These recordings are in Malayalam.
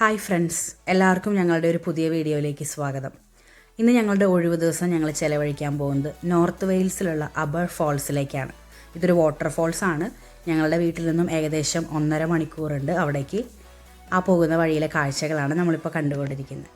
ഹായ് ഫ്രണ്ട്സ്, എല്ലാവർക്കും ഞങ്ങളുടെ ഒരു പുതിയ വീഡിയോയിലേക്ക് സ്വാഗതം. ഇന്ന് ഞങ്ങളുടെ ഒഴിവ് ദിവസം ഞങ്ങൾ ചെലവഴിക്കാൻ പോകുന്നത് നോർത്ത് വെയിൽസിലുള്ള അബർ ഫാൾസിലേക്കാണ്. ഇതൊരു വാട്ടർഫോൾസ് ആണ്. ഞങ്ങളുടെ വീട്ടിൽ നിന്നും ഏകദേശം 1.5 മണിക്കൂറുണ്ട് അവിടേക്ക്. ആ പോകുന്ന വഴിയിലെ കാഴ്ചകളാണ് നമ്മളിപ്പോൾ കണ്ടുകൊണ്ടിരിക്കുന്നത്.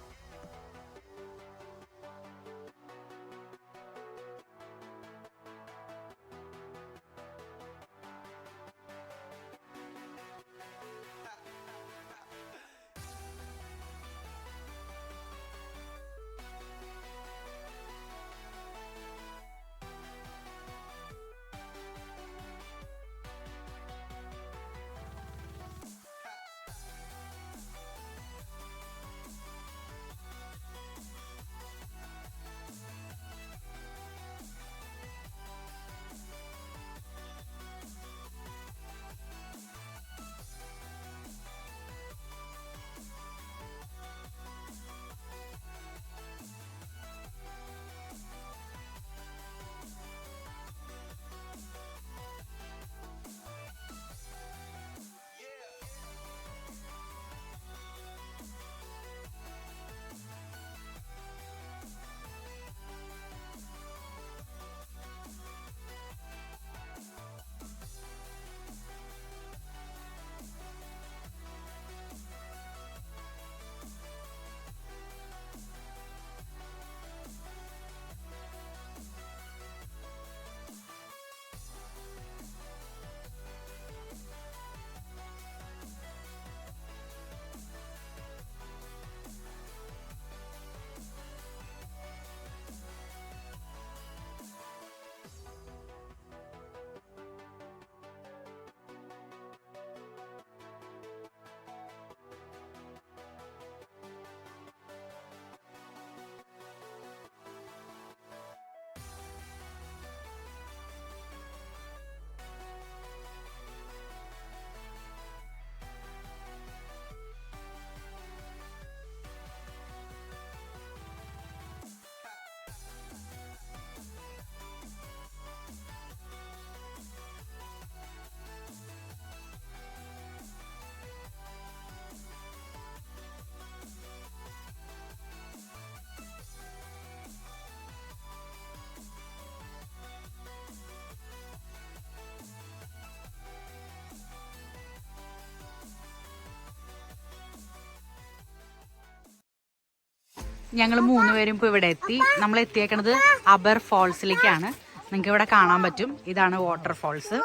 ഞങ്ങൾ 3 പേരും ഇപ്പോൾ ഇവിടെ എത്തി. നമ്മൾ എത്തിയേക്കണത് അബർ ഫാൾസിലേക്കാണ്. നിങ്ങൾക്ക് ഇവിടെ കാണാൻ പറ്റും. ഇതാണ് വാട്ടർഫോൾസ്.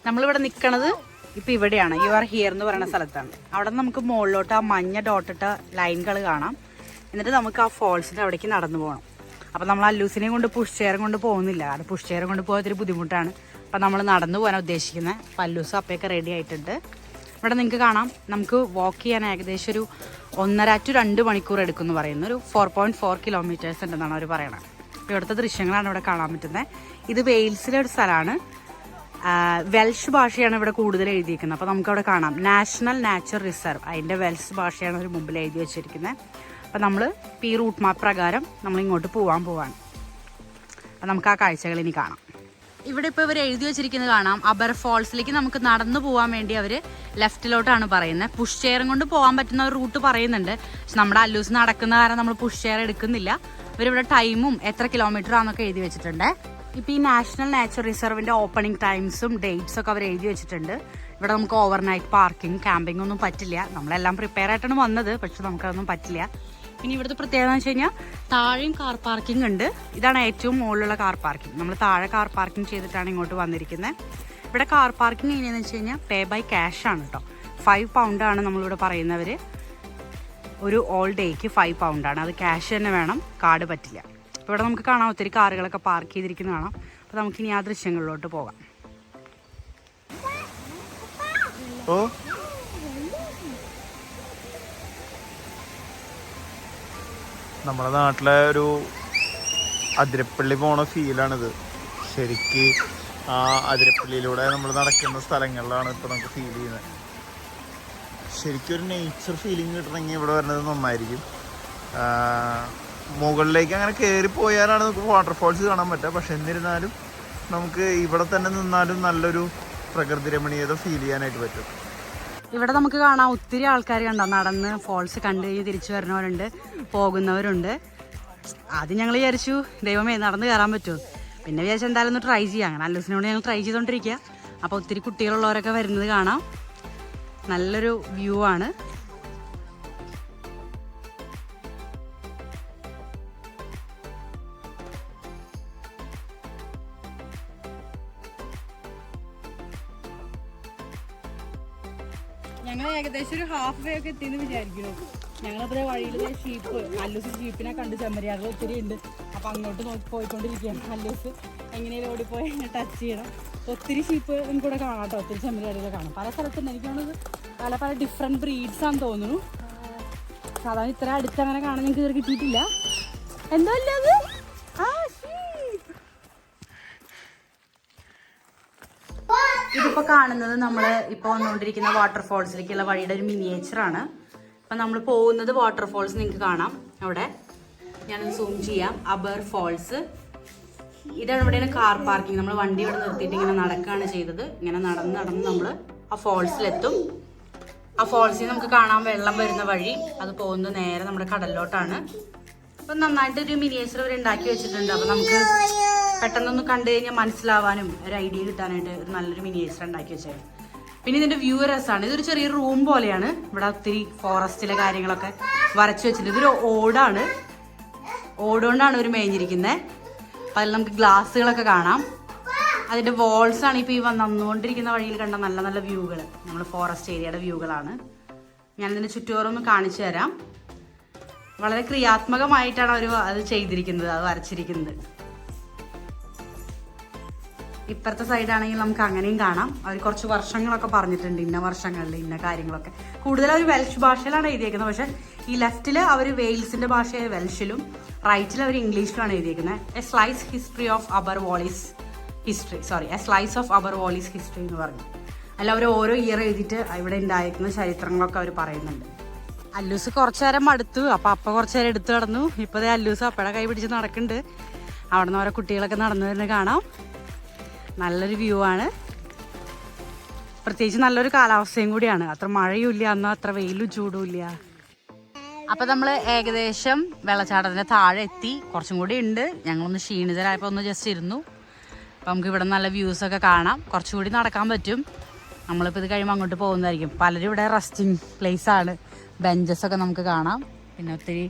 നമ്മളിവിടെ നിൽക്കണത് ഇപ്പോൾ ഇവിടെയാണ്. യു ആർ ഹിയർ എന്ന് പറയുന്ന സ്ഥലത്താണ്. അവിടെ നമുക്ക് മുകളിലോട്ട് ആ മഞ്ഞ ഡോട്ടിട്ട ലൈനുകൾ കാണാം. എന്നിട്ട് നമുക്ക് ആ ഫോൾസിൻ്റെ അവിടേക്ക് നടന്നു പോകണം. അപ്പോൾ നമ്മൾ അല്ലൂസിനെയും കൊണ്ട് പുഷ് ചെയറും കൊണ്ട് പോകുന്നില്ല. അത് പുഷ് ചെയറും കൊണ്ട് പോകാത്തൊരു ബുദ്ധിമുട്ടാണ്. അപ്പോൾ നമ്മൾ നടന്നു പോകാനാണ് ഉദ്ദേശിക്കുന്നത്. അപ്പോൾ അല്ലൂസും അപ്പയൊക്കെ റെഡി ആയിട്ടുണ്ട്. ഇവിടെ നിങ്ങൾക്ക് കാണാം, നമുക്ക് വാക്ക് ചെയ്യാൻ ഏകദേശം ഒരു 1.5 to 2 മണിക്കൂർ എടുക്കുമെന്ന് പറയുന്നു. ഒരു 4.4 കിലോമീറ്റേഴ്സ് ഉണ്ടെന്നാണ് അവർ പറയണത്. അപ്പോൾ ഇവിടുത്തെ ദൃശ്യങ്ങളാണ് ഇവിടെ കാണാൻ പറ്റുന്നത്. ഇത് വെയിൽസിലെ ഒരു സ്ഥലമാണ്. വെൽഷ് ഭാഷയാണ് ഇവിടെ കൂടുതൽ എഴുതിയിരിക്കുന്നത്. അപ്പോൾ നമുക്കവിടെ കാണാം നാഷണൽ നാച്ചുറൽ റിസർവ്. അതിൻ്റെ വെൽഷ് ഭാഷയാണ് ഒരു മുമ്പിൽ എഴുതി വെച്ചിരിക്കുന്നത്. അപ്പോൾ നമ്മൾ ഈ റൂട്ട് മാപ്പ് പ്രകാരം നമ്മൾ ഇങ്ങോട്ട് പോവാണ്. അപ്പോൾ നമുക്ക് ആ കാഴ്ചകൾ ഇനി കാണാം. ഇവിടെ ഇപ്പോൾ ഇവർ എഴുതി വെച്ചിരിക്കുന്നത് കാണാം. അബർ ഫാൾസിലേക്ക് നമുക്ക് നടന്നു പോകാൻ വേണ്ടി അവർ ലെഫ്റ്റിലോട്ടാണ് പറയുന്നത്. പുഷ് ചെയറും കൊണ്ട് പോകാൻ പറ്റുന്ന ഒരു റൂട്ട് പറയുന്നുണ്ട്. പക്ഷെ നമ്മുടെ അല്ലൂസ് നടക്കുന്ന കാരണം നമ്മൾ പുഷ് ചെയർ എടുക്കുന്നില്ല. ഇവരിവിടെ ടൈമും എത്ര കിലോമീറ്റർ ആണെന്നൊക്കെ എഴുതി വെച്ചിട്ടുണ്ട്. ഇപ്പോൾ ഈ നാഷണൽ നാച്ചുറൽ റിസർവിൻ്റെ ഓപ്പണിംഗ് ടൈംസും ഡേറ്റ്സും ഒക്കെ അവർ എഴുതി വെച്ചിട്ടുണ്ട്. ഇവിടെ നമുക്ക് ഓവർനൈറ്റ് പാർക്കിംഗ് ക്യാമ്പിംഗ് ഒന്നും പറ്റില്ല. നമ്മളെല്ലാം പ്രിപ്പയർ ആയിട്ടാണ് വന്നത്, പക്ഷെ നമുക്കതൊന്നും പറ്റില്ല. ഇനി ഇവിടുത്തെ പ്രത്യേകത എന്ന് വെച്ച് കഴിഞ്ഞാൽ താഴെയും കാർ പാർക്കിംഗ് ഉണ്ട്. ഇതാണ് ഏറ്റവും മുകളിലുള്ള കാർ പാർക്കിംഗ്. നമ്മൾ താഴെ കാർ പാർക്കിംഗ് ചെയ്തിട്ടാണ് ഇങ്ങോട്ട് വന്നിരിക്കുന്നത്. ഇവിടെ കാർ പാർക്കിംഗ് എങ്ങനെയാണെന്ന് വെച്ച് കഴിഞ്ഞാൽ പേ ബൈ ക്യാഷ് ആണ് കേട്ടോ. 5 പൗണ്ടാണ് നമ്മളിവിടെ പറയുന്നവർ. ഒരു ഓൾ ഡേക്ക് 5 പൗണ്ടാണ്. അത് ക്യാഷ് തന്നെ വേണം, കാർഡ് പറ്റില്ല. അപ്പോൾ ഇവിടെ നമുക്ക് കാണാം ഒത്തിരി കാറുകളൊക്കെ പാർക്ക് ചെയ്തിരിക്കുന്നത് കാണാം. അപ്പോൾ നമുക്കിനി ആ ദൃശ്യങ്ങളിലോട്ട് പോകാം. നമ്മുടെ നാട്ടിലെ ഒരു അതിരപ്പള്ളി പോണ ഫീലാണിത്. ശരിക്ക് ആ അതിരപ്പള്ളിയിലൂടെ നമ്മൾ നടക്കുന്ന സ്ഥലങ്ങളിലാണ് ഇപ്പോൾ നമുക്ക് ഫീൽ ചെയ്യുന്നത്. ശരിക്കും ഒരു നേച്ചർ ഫീലിംഗ് കിട്ടണമെങ്കിൽ ഇവിടെ വരുന്നത് നന്നായിരിക്കും. മുകളിലേക്ക് അങ്ങനെ കയറിപ്പോയാലാണ് നമുക്ക് വാട്ടർഫോൾസ് കാണാൻ പറ്റുക. പക്ഷെ എന്നിരുന്നാലും നമുക്ക് ഇവിടെ തന്നെ നിന്നാലും നല്ലൊരു പ്രകൃതി രമണീയത ഫീൽ ചെയ്യാനായിട്ട് പറ്റും. ഇവിടെ നമുക്ക് കാണാം ഒത്തിരി ആൾക്കാർ കണ്ടോ, നടന്ന് ഫോൾസ് കണ്ടു കഴിഞ്ഞ് തിരിച്ചു വരുന്നവരുണ്ട്, പോകുന്നവരുണ്ട്. ആദ്യം ഞങ്ങൾ വിചാരിച്ചു ദൈവമേ നടന്ന് കയറാൻ പറ്റുമോ, പിന്നെ വിചാരിച്ചു എന്തായാലും ഒന്ന് ട്രൈ ചെയ്യാം. അങ്ങനെ അല്ലൂസിനോട് ഞങ്ങൾ ട്രൈ ചെയ്തുകൊണ്ടിരിക്കുക. അപ്പോൾ ഒത്തിരി കുട്ടികളുള്ളവരൊക്കെ വരുന്നത് കാണാം. നല്ലൊരു വ്യൂ ആണ്. ഞങ്ങൾ ഏകദേശം ഒരു ഹാഫ് വേ ഒക്കെ എത്തിയെന്ന് വിചാരിക്കുന്നു. ഞങ്ങളപ്പോൾ വഴിയിൽ ഷീപ്പ്, അല്ലൂസ് ഷീപ്പിനെ കണ്ട് ചെമ്മരിയാടുകൾ ഒത്തിരി ഉണ്ട്. അപ്പം അങ്ങോട്ട് നോക്കി പോയിക്കൊണ്ടിരിക്കുകയാണ്. അല്ലൂസ് എങ്ങനെയും ഓടിപ്പോയി ടച്ച് ചെയ്യണം. ഒത്തിരി ഷീപ്പ് നമുക്കിവിടെ കാണാം കേട്ടോ, ഒത്തിരി ചെമ്മരിയാടുകൾ കാണാം. പല സ്ഥലത്തുണ്ട്. എനിക്ക് തോന്നുന്നത് പല പല ഡിഫറെൻറ്റ് ബ്രീഡ്സ് ആണെന്ന് തോന്നുന്നു. സാധാരണ ഇത്ര അടുത്ത് അങ്ങനെ കാണാൻ ഞങ്ങൾക്ക് ഇതുവരെ കിട്ടിയിട്ടില്ല. എന്തോ അല്ലേ അത്? ഇതിപ്പോൾ കാണുന്നത് നമ്മൾ ഇപ്പോൾ വന്നുകൊണ്ടിരിക്കുന്ന വാട്ടർഫോൾസിലേക്കുള്ള വഴിയുടെ ഒരു മിനിയേച്ചറാണ്. അപ്പം നമ്മൾ പോകുന്നത് വാട്ടർഫോൾസ് നിങ്ങൾക്ക് കാണാം. അവിടെ ഞാനൊന്ന് സൂം ചെയ്യാം. അബർ ഫോൾസ് ഇതാണ്. ഇവിടെയാണ് കാർ പാർക്കിംഗ്. നമ്മൾ വണ്ടി ഇവിടെ നിർത്തിയിട്ട് ഇങ്ങനെ നടക്കുകയാണ് ചെയ്തത്. ഇങ്ങനെ നടന്ന് നടന്ന് നമ്മൾ ആ ഫോൾസിലെത്തും. ആ ഫോൾസിൽ നമുക്ക് കാണാൻ വെള്ളം വരുന്ന വഴി. അത് പോകുന്നത് നേരെ നമ്മുടെ കടലിലോട്ടാണ്. അപ്പം നന്നായിട്ടൊരു മിനിയേച്ചർ അവർ ഉണ്ടാക്കി വെച്ചിട്ടുണ്ട്. അപ്പം നമുക്ക് പെട്ടെന്നൊന്ന് കണ്ടു കഴിഞ്ഞാൽ മനസ്സിലാവാനും ഒരു ഐഡിയ കിട്ടാനായിട്ട് ഒരു നല്ലൊരു മിനിയേച്ചർ ഉണ്ടാക്കി വെച്ചത്. പിന്നെ ഇതിൻ്റെ വ്യൂ രസമാണ്. ഇതൊരു ചെറിയ റൂം പോലെയാണ്. ഇവിടെ ഒത്തിരി ഫോറസ്റ്റിലെ കാര്യങ്ങളൊക്കെ വരച്ചു വെച്ചിട്ടുണ്ട്. ഇതൊരു ഓടാണ്. ഓടുകൊണ്ടാണ് ഇവർ മേഞ്ഞിരിക്കുന്നത്. അപ്പം അതിൽ നമുക്ക് ഗ്ലാസ്സുകളൊക്കെ കാണാം. അതിൻ്റെ വാൾസാണ് ഇപ്പോൾ ഈ വന്നുകൊണ്ടിരിക്കുന്ന വഴിയിൽ കണ്ട നല്ല നല്ല വ്യൂകൾ. നമ്മൾ ഫോറസ്റ്റ് ഏരിയയുടെ വ്യൂകളാണ്. ഞാനിതിൻ്റെ ചുറ്റുപാടൊന്ന് കാണിച്ചു തരാം. വളരെ ക്രിയാത്മകമായിട്ടാണ് അവർ അത് ചെയ്തിരിക്കുന്നത്, അത് വരച്ചിരിക്കുന്നത്. ഇപ്പുറത്തെ സൈഡാണെങ്കിൽ നമുക്ക് അങ്ങനെയും കാണാം. അവർ കുറച്ച് വർഷങ്ങളൊക്കെ പറഞ്ഞിട്ടുണ്ട്, ഇന്ന വർഷങ്ങളിൽ ഇന്ന കാര്യങ്ങളൊക്കെ. കൂടുതൽ അവർ വെൽഷ് ഭാഷയിലാണ് എഴുതിയേക്കുന്നത്. പക്ഷേ ഈ ലെഫ്റ്റിൽ അവർ വെയിൽസിൻ്റെ ഭാഷയായ വെൽഷിലും റൈറ്റിൽ അവർ ഇംഗ്ലീഷിലാണ് എഴുതിയേക്കുന്നത്. A slice history of Aber Wallis history, a slice of Aber Wallis history എന്ന് പറഞ്ഞു. അല്ല, അവർ ഓരോ ഇയർ എഴുതിയിട്ട് ഇവിടെ ഉണ്ടായിരിക്കുന്ന ചരിത്രങ്ങളൊക്കെ അവർ പറയുന്നുണ്ട്. അല്ലൂസ് കുറച്ചു നേരം മടുത്തു. അപ്പം കുറച്ചു നേരം എടുത്തു നടന്നു. ഇപ്പോൾ അല്ലൂസ് അപ്പയുടെ കൈ പിടിച്ച് നടക്കുന്നുണ്ട്. അവിടെ നിന്ന് ഓരോ കുട്ടികളൊക്കെ നടന്നു വരുന്നത് കാണാം. നല്ലൊരു വ്യൂ ആണ്. പ്രത്യേകിച്ച് നല്ലൊരു കാലാവസ്ഥയും കൂടിയാണ്. അത്ര മഴയും ഇല്ല, എന്നാൽ അത്ര വെയിലും ചൂടും ഇല്ല. അപ്പം നമ്മൾ ഏകദേശം വെള്ളച്ചാട്ടത്തിൻ്റെ താഴെ എത്തി. കുറച്ചും കൂടി ഉണ്ട്. ഞങ്ങളൊന്ന് ക്ഷീണിതരായപ്പോൾ ഒന്ന് ജസ്റ്റ് ഇരുന്നു. അപ്പം നമുക്ക് ഇവിടെ നല്ല വ്യൂസൊക്കെ കാണാം. കുറച്ചുകൂടി നടക്കാൻ പറ്റും. നമ്മളിപ്പോൾ ഇത് കഴിയുമ്പോൾ അങ്ങോട്ട് പോകുന്നതായിരിക്കും. പലരും ഇവിടെ റെസ്റ്റിംഗ് പ്ലേസാണ്. ബെഞ്ചസൊക്കെ നമുക്ക് കാണാം. പിന്നെ ഒത്തിരി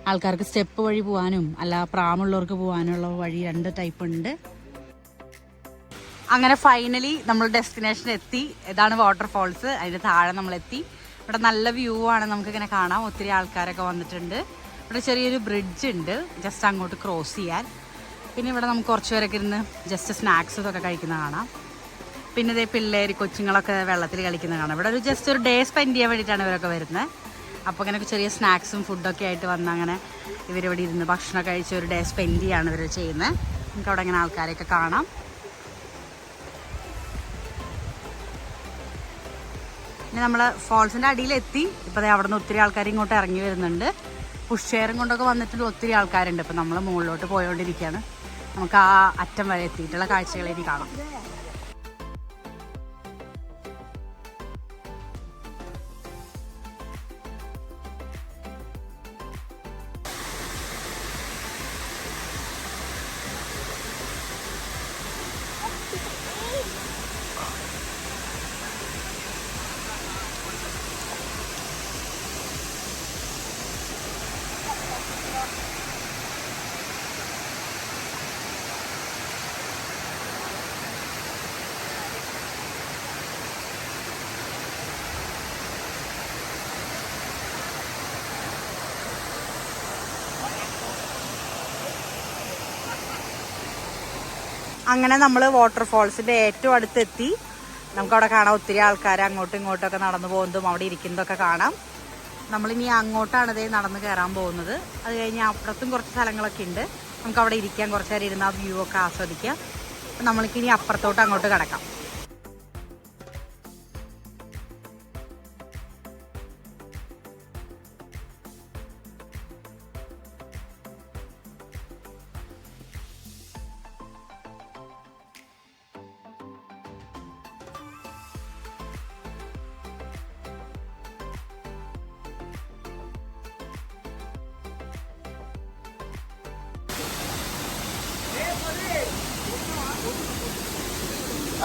ആൾക്കാർക്ക് സ്റ്റെപ്പ് വഴി പോകാനും അല്ല പ്രാമുള്ളവർക്ക് പോകാനുള്ള വഴി 2 ടൈപ്പ് ഉണ്ട്. അങ്ങനെ ഫൈനലി നമ്മൾ ഡെസ്റ്റിനേഷൻ എത്തി. ഇതാണ് വാട്ടർഫോൾസ്. അതിൻ്റെ താഴെ നമ്മളെത്തി. ഇവിടെ നല്ല വ്യൂ ആണ്, നമുക്കിങ്ങനെ കാണാം. ഒത്തിരി ആൾക്കാരൊക്കെ വന്നിട്ടുണ്ട്. ഇവിടെ ചെറിയൊരു ബ്രിഡ്ജ് ഉണ്ട് ജസ്റ്റ് അങ്ങോട്ട് ക്രോസ് ചെയ്യാൻ. പിന്നെ ഇവിടെ നമുക്ക് കുറച്ച് പേരൊക്കെ ഇരുന്ന് ജസ്റ്റ് സ്നാക്സ് ഇതൊക്കെ കഴിക്കുന്നത് കാണാം. പിന്നെ ഇതേ പിള്ളേർ കൊച്ചുങ്ങളൊക്കെ വെള്ളത്തിൽ കളിക്കുന്നത് കാണാം. ഇവിടെ ഒരു ജസ്റ്റ് ഒരു ഡേ സ്പെൻഡ് ചെയ്യാൻ വേണ്ടിയിട്ടാണ് ഇവരൊക്കെ വരുന്നത്. അപ്പോൾ ഇങ്ങനെ ചെറിയ സ്നാക്സും ഫുഡൊക്കെ ആയിട്ട് വന്ന് അങ്ങനെ ഇവരിവിടെ ഇരുന്ന് ഭക്ഷണം കഴിച്ച് ഒരു ഡേ സ്പെൻഡ് ചെയ്യാണ് ഇവർ ചെയ്യുന്നത്. നമുക്ക് അവിടെ ഇങ്ങനെ ആൾക്കാരെയൊക്കെ കാണാം. പിന്നെ നമ്മൾ ഫോൾസിൻ്റെ അടിയിലെത്തി. ഇപ്പോൾ അവിടെ നിന്ന് ഒത്തിരി ആൾക്കാർ ഇങ്ങോട്ട് ഇറങ്ങി വരുന്നുണ്ട്. പുഷ് ചെയറും കൊണ്ടൊക്കെ വന്നിട്ട് ഒത്തിരി ആൾക്കാരുണ്ട്. ഇപ്പോൾ നമ്മൾ മുകളിലോട്ട് പോയോണ്ടിരിക്കുകയാണ്. നമുക്ക് ആ അറ്റം വരെ എത്തിയിട്ടുള്ള കാഴ്ചകളേക്ക് കാണാം. അങ്ങനെ നമ്മൾ വാട്ടർഫോൾസിൻ്റെ ഏറ്റവും അടുത്തെത്തി. നമുക്കവിടെ കാണാം ഒത്തിരി ആൾക്കാർ അങ്ങോട്ടും ഇങ്ങോട്ടൊക്കെ നടന്നു പോകുന്നതും അവിടെ ഇരിക്കുന്നതൊക്കെ കാണാം. നമ്മളിനി അങ്ങോട്ടാണ് ഇതേ നടന്ന് കയറാൻ പോകുന്നത്. അത് കഴിഞ്ഞ് അപ്പുറത്തും കുറച്ച് സ്ഥലങ്ങളൊക്കെ ഉണ്ട്. നമുക്കവിടെ ഇരിക്കാം, കുറച്ച് നേരം ഇരുന്ന് ആ വ്യൂ ഒക്കെ ആസ്വദിക്കാം. അപ്പം നമ്മൾക്കിനി അപ്പുറത്തോട്ട് അങ്ങോട്ട് കിടക്കാം.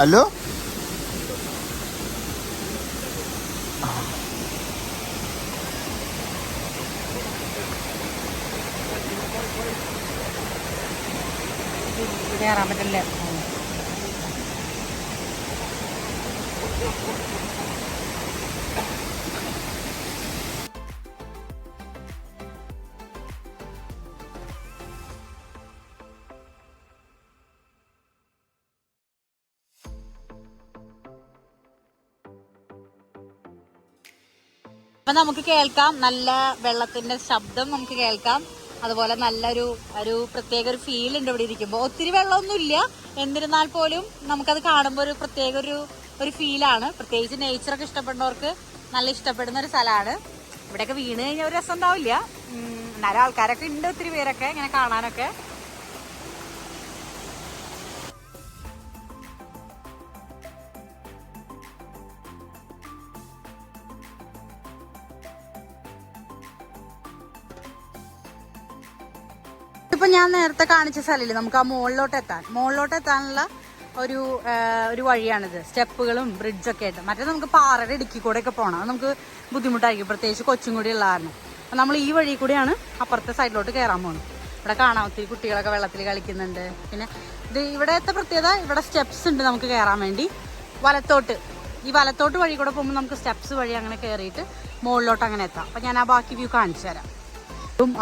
ഹലോ കയറാൻ പറ്റില്ല. അപ്പൊ നമുക്ക് കേൾക്കാം, നല്ല വെള്ളത്തിന്റെ ശബ്ദം നമുക്ക് കേൾക്കാം. അതുപോലെ നല്ലൊരു പ്രത്യേക ഒരു ഫീൽ ഉണ്ട് ഇവിടെ ഇരിക്കുമ്പോൾ. ഒത്തിരി വെള്ളമൊന്നുമില്ല, എന്നിരുന്നാൽ പോലും നമുക്കത് കാണുമ്പോൾ ഒരു പ്രത്യേക ഒരു ഫീലാണ്. പ്രത്യേകിച്ച് നേച്ചറൊക്കെ ഇഷ്ടപ്പെടുന്നവർക്ക് നല്ല ഇഷ്ടപ്പെടുന്ന ഒരു സ്ഥലമാണ്. ഇവിടെയൊക്കെ വീണ് കഴിഞ്ഞാൽ ഒരു രസം ഉണ്ടാവില്ല. എന്നാലും ആൾക്കാരൊക്കെ ഉണ്ട്, ഒത്തിരി പേരൊക്കെ ഇങ്ങനെ കാണാനൊക്കെ. ഇപ്പൊ ഞാൻ നേരത്തെ കാണിച്ച സ്ഥലമില്ലേ, നമുക്ക് ആ മുകളിലോട്ട് എത്താനുള്ള ഒരു വഴിയാണിത്. സ്റ്റെപ്പുകളും ബ്രിഡ്ജൊക്കെ ആയിട്ട്. മറ്റേ നമുക്ക് പാറയുടെ ഇടുക്കി കൂടെ ഒക്കെ പോകണം, അത് നമുക്ക് ബുദ്ധിമുട്ടായിരിക്കും, പ്രത്യേകിച്ച് കൊച്ചും കൂടി ഉള്ള കാരണം. അപ്പൊ നമ്മൾ ഈ വഴി കൂടിയാണ് അപ്പുറത്തെ സൈഡിലോട്ട് കയറാൻ പോകുന്നത്. ഇവിടെ കാണാം ഒത്തിരി കുട്ടികളൊക്കെ വെള്ളത്തിൽ കളിക്കുന്നുണ്ട്. പിന്നെ ഇത് ഇവിടത്തെ പ്രത്യേകത, ഇവിടെ സ്റ്റെപ്സ് ഉണ്ട് നമുക്ക് കയറാൻ വേണ്ടി. ഈ വലത്തോട്ട് വഴി കൂടെ പോകുമ്പോൾ നമുക്ക് സ്റ്റെപ്സ് വഴി അങ്ങനെ കയറിയിട്ട് മുകളിലോട്ട് അങ്ങനെ എത്താം. അപ്പൊ ഞാൻ ആ ബാക്കി വ്യൂ കാണിച്ചു തരാം.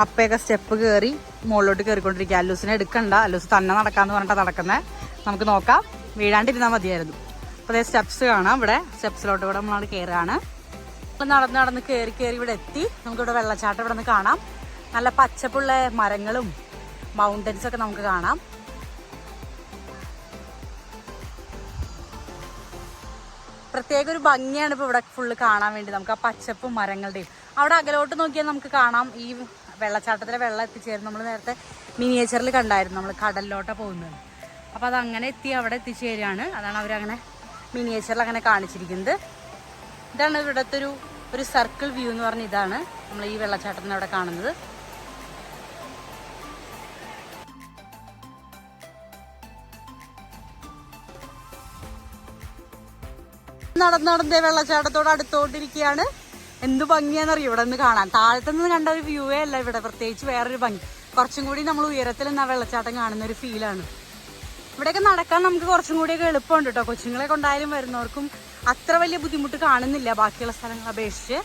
അപ്പയൊക്കെ സ്റ്റെപ്പ് കയറി മുകളിലോട്ട് കയറിക്കൊണ്ടിരിക്കുക. അല്ലൂസിനെ എടുക്കണ്ട, അല്ലൂസ് തന്നെ നടക്കാന്ന് പറഞ്ഞിട്ടാണ് നടക്കുന്നത്. നമുക്ക് നോക്കാം, വീഴാണ്ടിരുന്നാൽ മതിയായിരുന്നു. അപ്പോൾ അതേ സ്റ്റെപ്സ് കാണാം. ഇവിടെ സ്റ്റെപ്സിലോട്ട് ഇവിടെ നമ്മളാണ് കയറുകയാണ്. നടന്ന് കയറി ഇവിടെ എത്തി. നമുക്കിവിടെ വെള്ളച്ചാട്ടം ഇവിടെ നിന്ന് കാണാം. നല്ല പച്ചപ്പുള്ള മരങ്ങളും മൗണ്ടൻസൊക്കെ നമുക്ക് കാണാം. പ്രത്യേക ഒരു ഭംഗിയാണ് ഇപ്പോൾ ഇവിടെ ഫുള്ള് കാണാൻ വേണ്ടി. നമുക്ക് ആ പച്ചപ്പും മരങ്ങളുടെയും അവിടെ അകലോട്ട് നോക്കിയാൽ നമുക്ക് കാണാം ഈ വെള്ളച്ചാട്ടത്തിലെ വെള്ളം എത്തിച്ചേരും. നമ്മൾ നേരത്തെ മിനിയേച്ചറിൽ കണ്ടായിരുന്നു, നമ്മൾ കടലിലോട്ടാണ് പോകുന്നത്. അപ്പോൾ അതങ്ങനെ അവിടെ എത്തിച്ചേരുകയാണ്. അതാണ് അവരങ്ങനെ മിനിയേച്ചറിൽ അങ്ങനെ കാണിച്ചിരിക്കുന്നത്. ഇതാണ് ഇവിടുത്തെ ഒരു സർക്കിൾ വ്യൂ എന്ന് പറഞ്ഞ ഇതാണ് നമ്മൾ ഈ വെള്ളച്ചാട്ടത്തിന് അവിടെ കാണുന്നത്. നടന്നേ വെള്ളച്ചാട്ടത്തോട് അടുത്തോണ്ടിരിക്കുകയാണ്. എന്ത് ഭംഗിയാണെന്നറിയോ ഇവിടെ നിന്ന് കാണാൻ. താഴത്തുനിന്ന് കണ്ട ഒരു വ്യൂവേ അല്ല ഇവിടെ, പ്രത്യേകിച്ച് വേറൊരു ഭംഗി. കുറച്ചും കൂടി നമ്മൾ ഉയരത്തിൽ നിന്ന് വെള്ളച്ചാട്ടം കാണുന്ന ഒരു ഫീലാണ്. ഇവിടെയൊക്കെ നടക്കാൻ നമുക്ക് കുറച്ചും കൂടിയൊക്കെ എളുപ്പമുണ്ട് കേട്ടോ. കൊച്ചുങ്ങളെ കൊണ്ടായാലും വരുന്നവർക്കും അത്ര വലിയ ബുദ്ധിമുട്ട് കാണുന്നില്ല ബാക്കിയുള്ള സ്ഥലങ്ങളെ അപേക്ഷിച്ച്.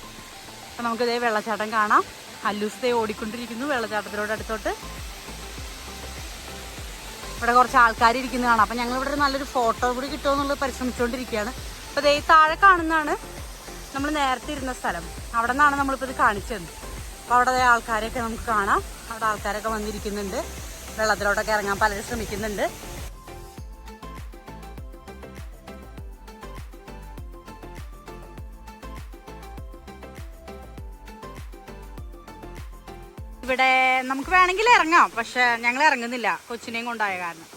അപ്പം നമുക്കിതേ വെള്ളച്ചാട്ടം കാണാം. അല്ലൂസ് ഓടിക്കൊണ്ടിരിക്കുന്നു വെള്ളച്ചാട്ടത്തിലോട് അടുത്തോട്ട്. ഇവിടെ കുറച്ച് ആൾക്കാർ ഇരിക്കുന്നത് കാണാം. അപ്പം ഞങ്ങളിവിടെ നല്ലൊരു ഫോട്ടോ കൂടി കിട്ടുമോ എന്നുള്ളത് പരിശ്രമിച്ചുകൊണ്ടിരിക്കുകയാണ്. അപ്പോൾ ദേ താഴെ കാണുന്നതാണ് നമ്മൾ നേരത്തെ ഇരുന്ന സ്ഥലം. അവിടെ നിന്നാണ് നമ്മളിപ്പോൾ ഇത് കാണിച്ചത്. അപ്പോൾ അവിടെ ആൾക്കാരെയൊക്കെ നമുക്ക് കാണാം. അവിടെ ആൾക്കാരൊക്കെ വന്നിരിക്കുന്നുണ്ട്. വെള്ളത്തിലോട്ടൊക്കെ ഇറങ്ങാൻ പലരും ശ്രമിക്കുന്നുണ്ട്. ഇവിടെ നമുക്ക് വേണമെങ്കിൽ ഇറങ്ങാം, പക്ഷെ ഞങ്ങൾ ഇറങ്ങുന്നില്ല കൊച്ചിനെയും കൊണ്ടായ കാരണം.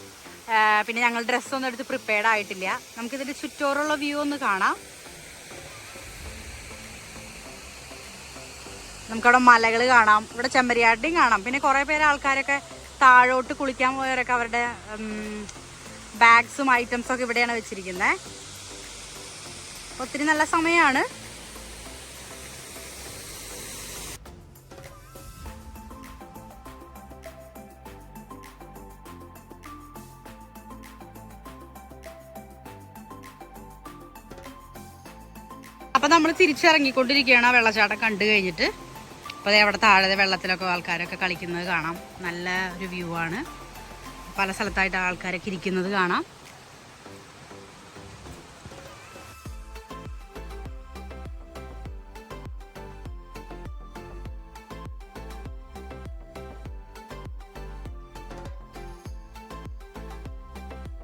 പിന്നെ ഞങ്ങൾ ഡ്രസ്സൊന്നും എടുത്ത് പ്രിപ്പയർഡ് ആയിട്ടില്ല. നമുക്കിതിൻ്റെ ചുറ്റോറുള്ള വ്യൂ ഒന്ന് കാണാം. നമുക്കവിടെ മലകൾ കാണാം, ഇവിടെ ചെമ്പരിയാട്ടിയും കാണാം. പിന്നെ കുറേ പേര് ആൾക്കാരൊക്കെ താഴോട്ട് കുളിക്കാൻ പോയവരൊക്കെ അവരുടെ ബാഗ്സും ഐറ്റംസൊക്കെ ഇവിടെയാണ് വെച്ചിരിക്കുന്നത്. ഒത്തിരി നല്ല സമയമാണ്. അപ്പം നമ്മൾ തിരിച്ചിറങ്ങിക്കൊണ്ടിരിക്കുകയാണ് ആ വെള്ളച്ചാട്ടം കണ്ടു കഴിഞ്ഞിട്ട്. അപ്പോൾ അതേ അവിടെ താഴെ വെള്ളത്തിലൊക്കെ ആൾക്കാരൊക്കെ കളിക്കുന്നത് കാണാം. നല്ല ഒരു വ്യൂ ആണ്. പല സ്ഥലത്തായിട്ട് ആൾക്കാരൊക്കെ ഇരിക്കുന്നത് കാണാം.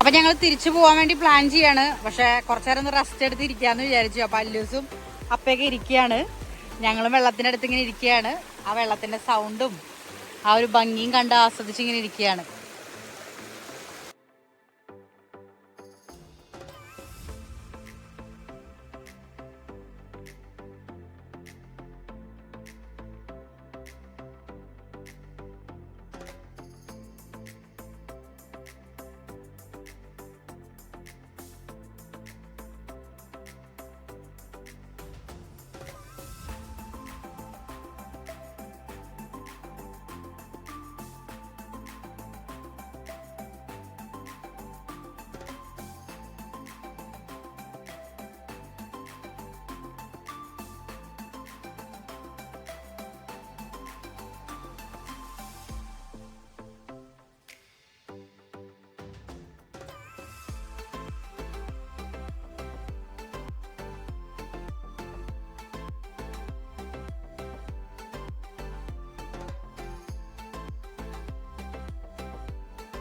അപ്പം ഞങ്ങൾ തിരിച്ചു പോകാൻ വേണ്ടി പ്ലാൻ ചെയ്യാണ്. പക്ഷെ കുറച്ചു നേരം ഒന്ന് റെസ്റ്റ് എടുത്ത് ഇരിക്കാമെന്ന് വിചാരിച്ചു. അപ്പം അല്ലൂസും അപ്പയൊക്കെ ഇരിക്കുകയാണ്. ഞങ്ങളും വെള്ളത്തിൻ്റെ അടുത്ത് ഇങ്ങനെ ഇരിക്കുകയാണ്. ആ വെള്ളത്തിൻ്റെ സൗണ്ടും ആ ഒരു ഭംഗിയും കണ്ട് ആസ്വദിച്ചിങ്ങനെ ഇരിക്കുകയാണ്.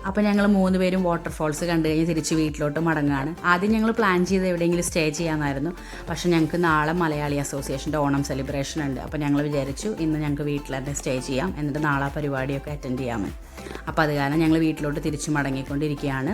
അപ്പോൾ ഞങ്ങൾ 3 പേരും വാട്ടർഫോൾസ് കണ്ടു കഴിഞ്ഞ് തിരിച്ച് വീട്ടിലോട്ട് മടങ്ങുകയാണ്. ആദ്യം ഞങ്ങൾ പ്ലാൻ ചെയ്ത് എവിടെയെങ്കിലും സ്റ്റേ ചെയ്യാമെന്നായിരുന്നു. പക്ഷേ ഞങ്ങൾക്ക് നാളെ മലയാളി അസോസിയേഷൻ്റെ ഓണം സെലിബ്രേഷൻ ഉണ്ട്. അപ്പോൾ ഞങ്ങൾ വിചാരിച്ചു ഇന്ന് ഞങ്ങൾക്ക് വീട്ടിൽ തന്നെ സ്റ്റേ ചെയ്യാം, എന്നിട്ട് നാളെ ആ പരിപാടിയൊക്കെ അറ്റൻഡ് ചെയ്യാമെന്ന്. അപ്പോൾ അത് കാരണം ഞങ്ങൾ വീട്ടിലോട്ട് തിരിച്ച് മടങ്ങിക്കൊണ്ടിരിക്കുകയാണ്.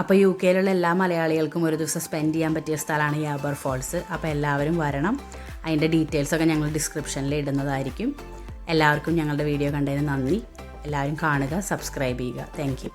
അപ്പോൾ യു കെയിലുള്ള എല്ലാ മലയാളികൾക്കും ഒരു ദിവസം സ്പെൻഡ് ചെയ്യാൻ പറ്റിയ സ്ഥലമാണ് ഈ അബർ ഫോൾസ്. അപ്പോൾ എല്ലാവരും വരണം. അതിൻ്റെ ഡീറ്റെയിൽസൊക്കെ ഞങ്ങൾ ഡിസ്ക്രിപ്ഷനിൽ ഇടുന്നതായിരിക്കും. എല്ലാവർക്കും ഞങ്ങളുടെ വീഡിയോ കണ്ടതിന് നന്ദി. എല്ലാവരും കാണുക, സബ്സ്ക്രൈബ് ചെയ്യുക. Thank you.